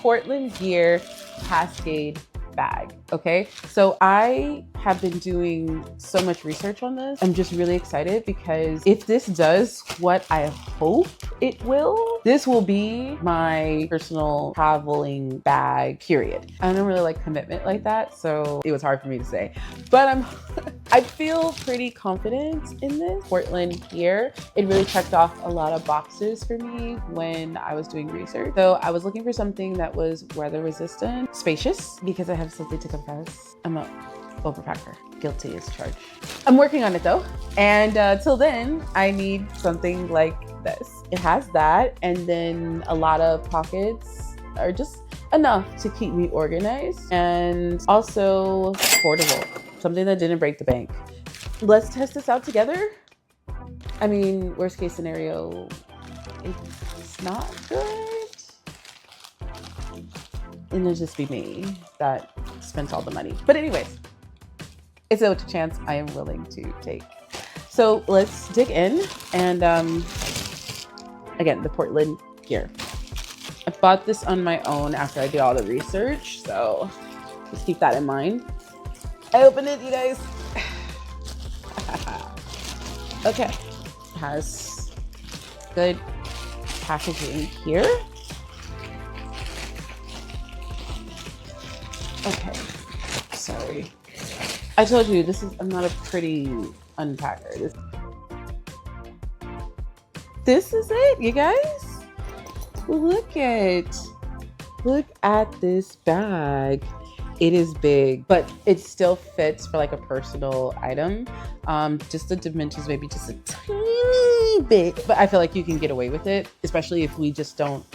Portland Gear Cascade bag. Okay, so I have been doing so much research on this. I'm just really excited because if this does what I hope it will, this will be my personal traveling bag, period. I don't really like commitment like that, so it was hard for me to say, but I feel pretty confident in this. Portland Gear, it really checked off a lot of boxes for me when I was doing research. So I was looking for something that was weather resistant, spacious, because I have something to confess. I'm a overpacker. Guilty as charged. I'm working on it though. And till then, I need something like this. It has that, and then a lot of pockets are just enough to keep me organized, and also portable. Something that didn't break the bank. Let's test this out together. I mean, worst case scenario, it's not good. And it'll just be me that spent all the money. But anyways, it's a chance I am willing to take. So let's dig in. And again, the Portland Gear. I bought this on my own after I did all the research. So just keep that in mind. I opened it, you guys. Okay, it has good packaging here. Okay, sorry. I told you I'm not a pretty unpacker. This is it, you guys. Look at this bag. It is big, but it still fits for like a personal item. Just the dimensions, maybe just a tiny bit, but I feel like you can get away with it, especially if we just don't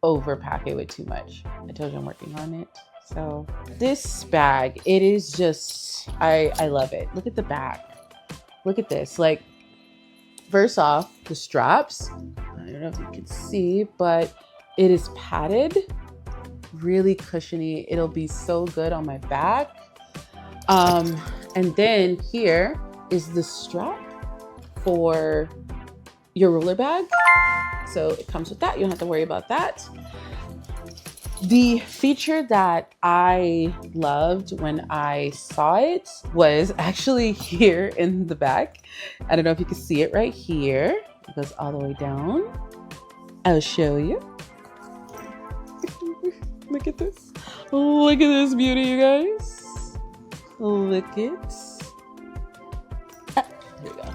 overpack it with too much. I told you I'm working on it. So this bag, it is just, I love it. Look at the back. Look at this. Like, first off, the straps, I don't know if you can see, but it is padded. Really cushiony. It'll be so good on my back. And then here is the strap for your roller bag. So it comes with that. You don't have to worry about that. The feature that I loved when I saw it was actually here in the back. I don't know if you can see it right here. It goes all the way down. I'll show you. Look at this. Look at this beauty, you guys. Look it. Ah, here we go.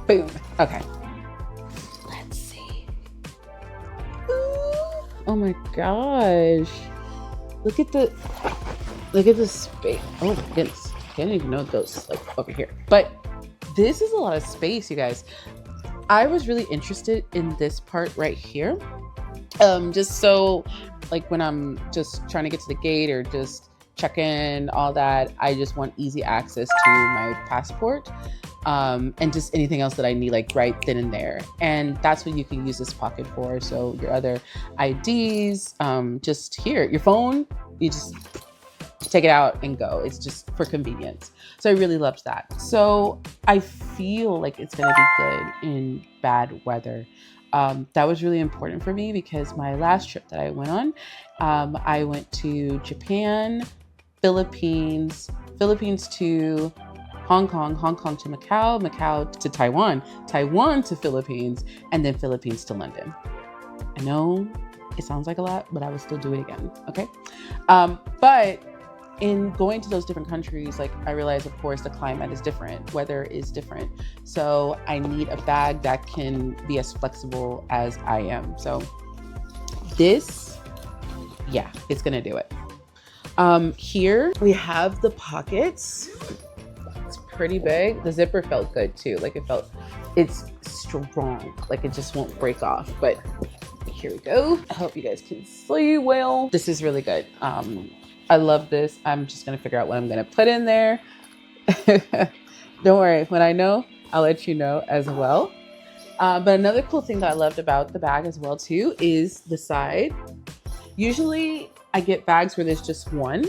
Boom. Okay. Let's see. Ooh. Oh my gosh. Look at the space. Oh my goodness. I didn't even know it goes like over here. But this is a lot of space, you guys. I was really interested in this part right here. Just so like when I'm just trying to get to the gate or just check in, all that, I just want easy access to my passport, and just anything else that I need like right then and there. And that's what you can use this pocket for. So your other IDs, just here, your phone, you just take it out and go. It's just for convenience. So I really loved that. So I feel like it's gonna be good in bad weather. That was really important for me because my last trip that I went on, I went to Japan, Philippines to Hong Kong to Macau, Macau to Taiwan, Taiwan to Philippines, and then Philippines to London. I know it sounds like a lot, but I would still do it again, okay? But in going to those different countries, like I realized, of course, the climate is different, weather is different. So I need a bag that can be as flexible as I am. So this, yeah, it's gonna do it. Here we have the pockets. It's pretty big. The zipper felt good too. Like it's strong. Like it just won't break off, but here we go. I hope you guys can see well. This is really good. I love this. I'm just gonna figure out what I'm gonna put in there. Don't worry, when I know, I'll let you know as well. But another cool thing that I loved about the bag as well too is the side. Usually I get bags where there's just one,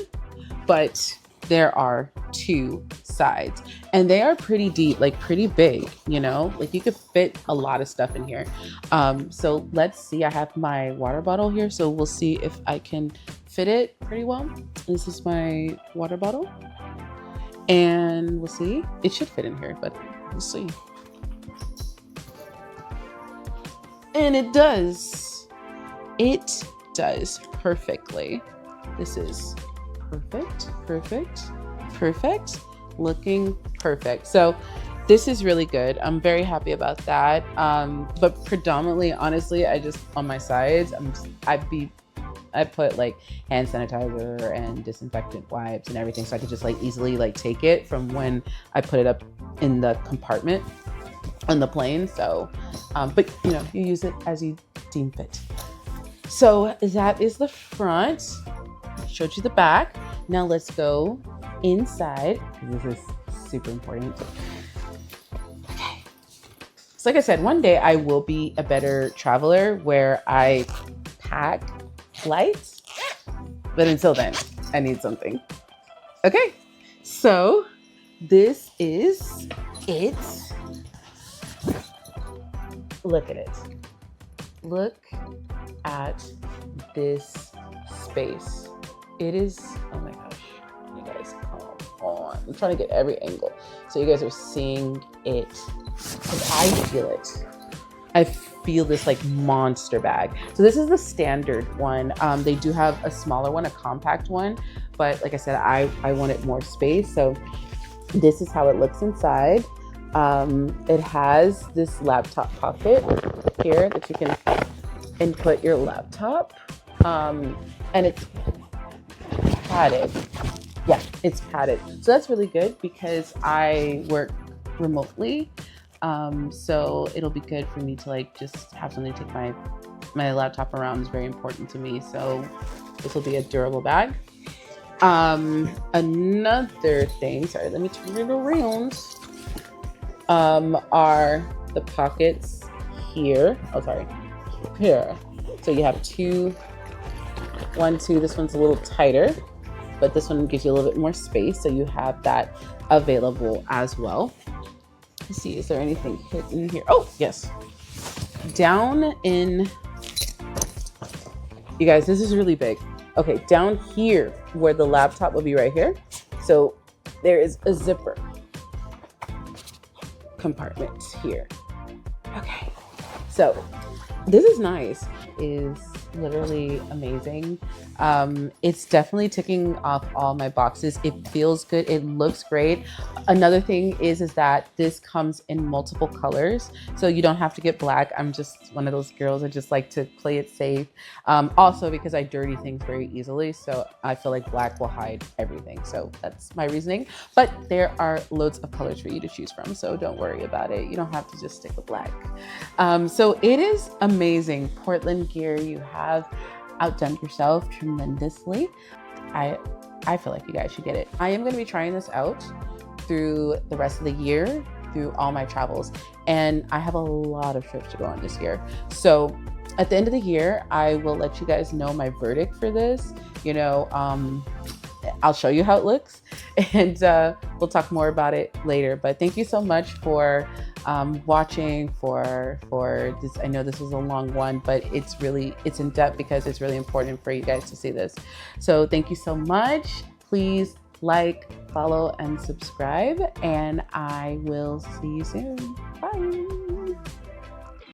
but there are two sides, and they are pretty deep, like pretty big, you know, like you could fit a lot of stuff in here. So let's see, I have my water bottle here, so we'll see if I can fit it pretty well. This is my water bottle, and we'll see. It should fit in here, but we'll see. And it does. It does perfectly. This is perfect, perfect, perfect, looking perfect. So this is really good. I'm very happy about that. But predominantly, honestly, I just, on my sides, I put like hand sanitizer and disinfectant wipes and everything, so I could just like easily like take it from when I put it up in the compartment on the plane. So, but you know, you use it as you deem fit. So that is the front. I showed you the back. Now let's go inside. This is super important. Okay. So like I said, one day I will be a better traveler where I pack light, but until then, I need something. Okay, so this is it. Look at it. Look at this space. It is, oh my gosh, you guys, come on. I'm trying to get every angle so you guys are seeing it, because I feel it. I feel this like monster bag. So this is the standard one. They do have a smaller one, a compact one, but like I said, I wanted more space. So this is how it looks inside. It has this laptop pocket here that you can input your laptop, and it's padded. Yeah, it's padded. So that's really good because I work remotely. So it'll be good for me to like just have something to take my laptop around. Is very important to me. So this will be a durable bag. Another thing, sorry, let me turn it around, are the pockets here. Oh, sorry, here. So you have two, this one's a little tighter, but this one gives you a little bit more space. So you have that available as well. Let's see, is there anything hidden here? Oh, yes. Down in, you guys, this is really big. Okay, down here where the laptop will be right here. So there is a zipper compartment here. Okay, so this is nice. Is literally amazing. It's definitely ticking off all my boxes. It feels good. It looks great. Another thing is that this comes in multiple colors, so you don't have to get black. I'm just one of those girls that just like to play it safe. Also because I dirty things very easily, so I feel like black will hide everything. So that's my reasoning. But there are loads of colors for you to choose from, so don't worry about it. You don't have to just stick with black. So it is amazing. Portland Gear, you have outdone yourself tremendously. I feel like you guys should get it. I am going to be trying this out through the rest of the year, through all my travels, and I have a lot of trips to go on this year. So at the end of the year, I will let you guys know my verdict for this. You know, I'll show you how it looks, and we'll talk more about it later. But thank you so much for watching, for this. I know this was a long one, but it's in depth because it's really important for you guys to see this. So thank you so much. Please like, follow, and subscribe, and I will see you soon. Bye.